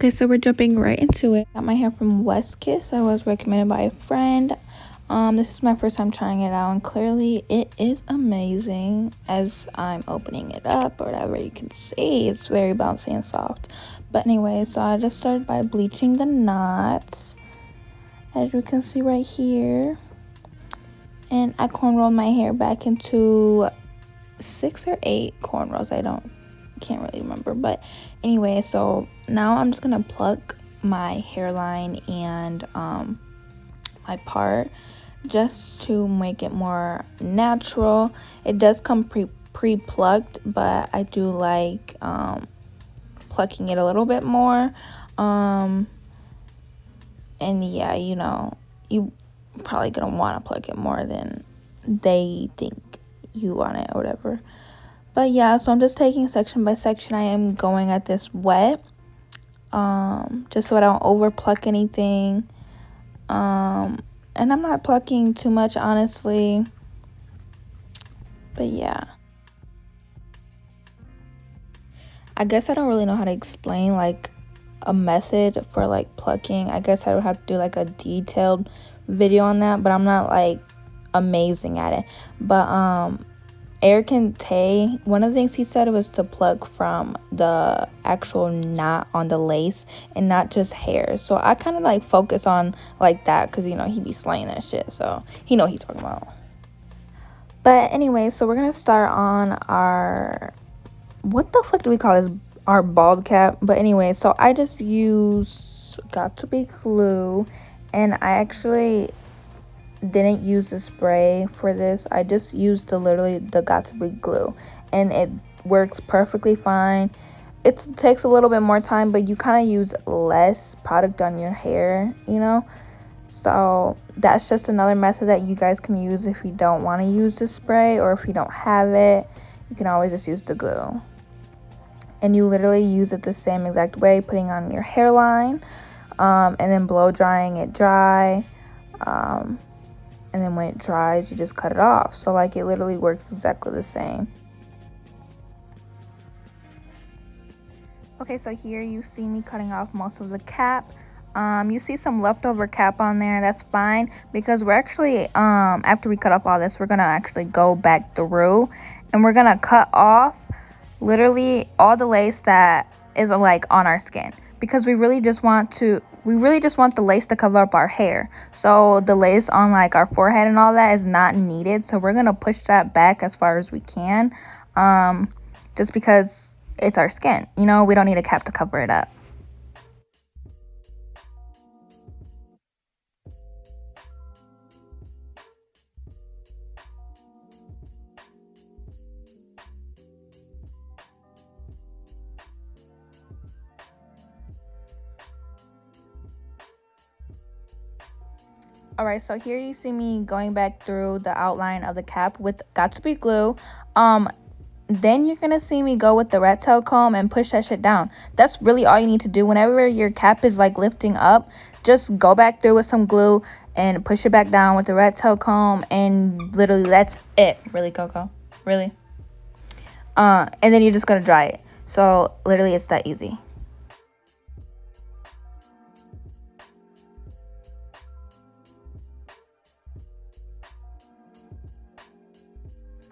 Okay, so we're jumping right into it. Got my hair from West Kiss. I was recommended by a friend. This is my first time trying it out, and clearly it is amazing. As I'm opening it up or whatever, you can see it's very bouncy and soft. But anyway, so I just started by bleaching the knots, as you can see right here. And I cornrowed my hair back into 6 or 8 cornrows. Can't really remember, but anyway, so now I'm just gonna pluck my hairline and my part just to make it more natural. It does come pre-plucked, but I do like plucking it a little bit more. And yeah, you know, you probably gonna want to pluck it more than they think you want it or whatever. But yeah, so I'm just taking section by section. I am going at this wet, just so I don't over pluck anything. And I'm not plucking too much, honestly. But yeah, I guess I don't really know how to explain like a method for like plucking. I guess I would have to do like a detailed video on that, but I'm not like amazing at it. But Eric and Tay, one of the things he said was to pluck from the actual knot on the lace and not just hair. So I kind of like focus on like that because, you know, he be slaying that shit. So he know what he's talking about. But anyway, so we're going to start on our, what the fuck do we call this? Our bald cap. But anyway, so I just use Got2b glue, and I actually didn't use the spray for this. I just used literally the Got2b glue, and it works perfectly fine. It takes a little bit more time, but you kind of use less product on your hair, you know. So that's just another method that you guys can use if you don't want to use the spray, or if you don't have it, you can always just use the glue. And you literally use it the same exact way, putting on your hairline, and then blow drying it dry. And then when it dries, you just cut it off. So like it literally works exactly the same. Okay, so here you see me cutting off most of the cap. You see some leftover cap on there. That's fine, because we're actually after we cut off all this, we're gonna actually go back through and we're gonna cut off literally all the lace that is like on our skin, because we really just want the lace to cover up our hair. So the lace on like our forehead and all that is not needed. So we're gonna push that back as far as we can, just because it's our skin, you know. We don't need a cap to cover it up. Alright, so here you see me going back through the outline of the cap with Got2b glue. Then you're gonna see me go with the rat tail comb and push that shit down. That's really all you need to do. Whenever your cap is like lifting up, just go back through with some glue and push it back down with the rat tail comb, and literally that's it. Really, Coco? Really? And then you're just gonna dry it. So literally it's that easy.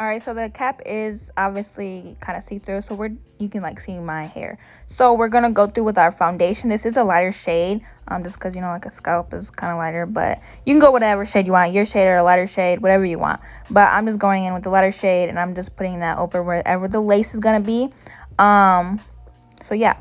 Alright, so the cap is obviously kind of see-through, so you can like see my hair. So we're gonna go through with our foundation. This is a lighter shade, just because, you know, like a scalp is kind of lighter, but you can go whatever shade you want, your shade or a lighter shade, whatever you want. But I'm just going in with the lighter shade, and I'm just putting that over wherever the lace is gonna be. So yeah.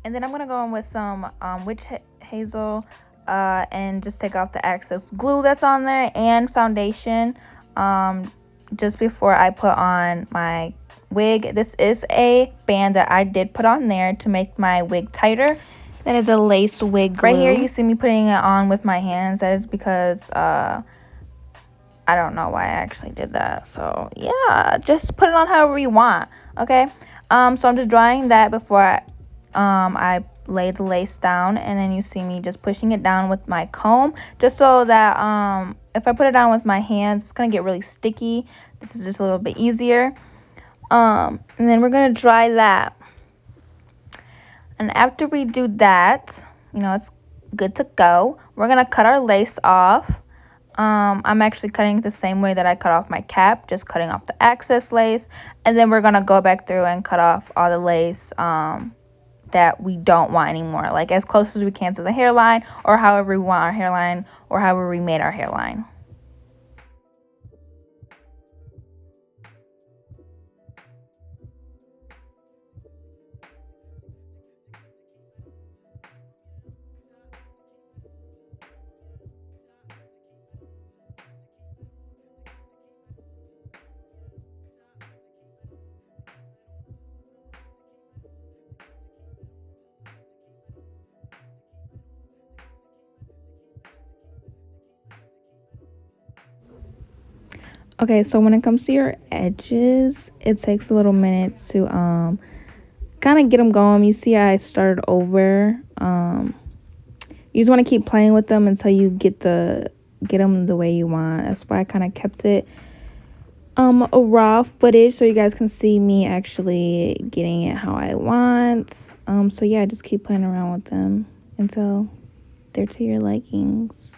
And then I'm gonna go in with some witch hazel, and just take off the excess glue that's on there and foundation, just before I put on my wig. This is a band that I did put on there to make my wig tighter. That is a lace wig glue. Right here you see me putting it on with my hands. That is because I don't know why I actually did that. So yeah, just put it on however you want. Okay. So I'm just drying that before I lay the lace down, and then you see me just pushing it down with my comb, just so that if I put it down with my hands, it's gonna get really sticky. This is just a little bit easier. And then we're gonna dry that. And after we do that, you know, it's good to go. We're gonna cut our lace off. I'm actually cutting it the same way that I cut off my cap, just cutting off the excess lace. And then we're gonna go back through and cut off all the lace that we don't want anymore, like as close as we can to the hairline, or however we want our hairline, or however we made our hairline. Okay, so when it comes to your edges, it takes a little minute to kind of get them going. You see I started over. You just want to keep playing with them until you get them the way you want. That's why I kind of kept it a raw footage, so you guys can see me actually getting it how I want. So yeah, just keep playing around with them until they're to your likings.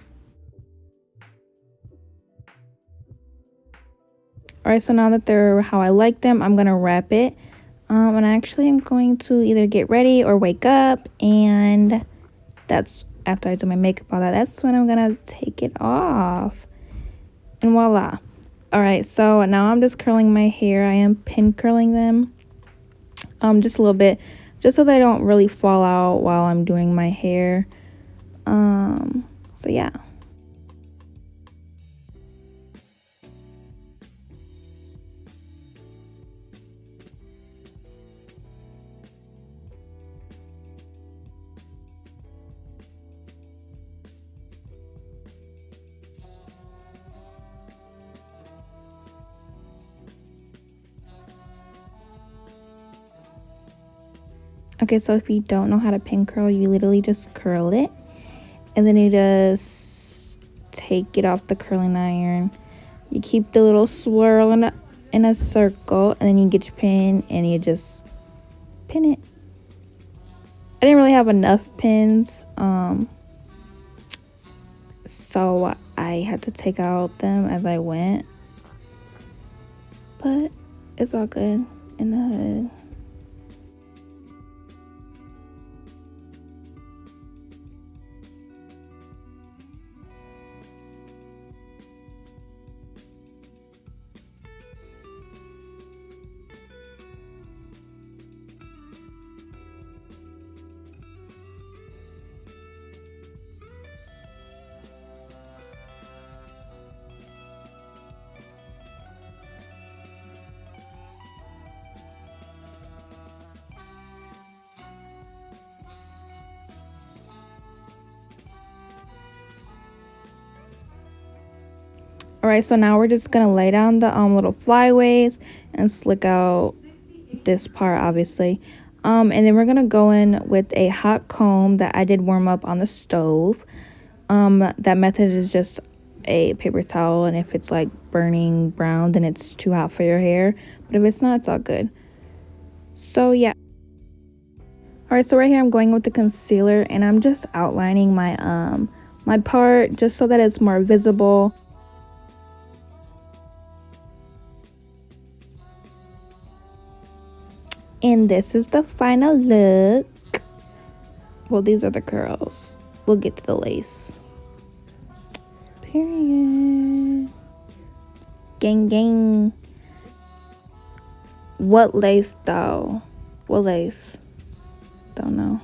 Alright, so now that they're how I like them, I'm gonna wrap it. And actually I'm going to either get ready or wake up, and that's after I do my makeup, all that, that's when I'm gonna take it off. And voila. Alright, so now I'm just curling my hair. I am pin curling them. Just a little bit, just so they don't really fall out while I'm doing my hair. So yeah. Okay, so if you don't know how to pin curl, you literally just curl it, and then you just take it off the curling iron. You keep the little swirl in a circle, and then you get your pin and you just pin it. I didn't really have enough pins, so I had to take out them as I went, but it's all good in the hood. Alright, so now we're just gonna lay down the little flyaways and slick out this part, obviously. And then we're gonna go in with a hot comb that I did warm up on the stove. That method is just a paper towel, and if it's like burning brown, then it's too hot for your hair. But if it's not, it's all good. So yeah. Alright, so right here I'm going with the concealer, and I'm just outlining my part just so that it's more visible. And this is the final look. Well, these are the curls. We'll get to the lace. Period. Gang, gang. What lace though? What lace? Don't know.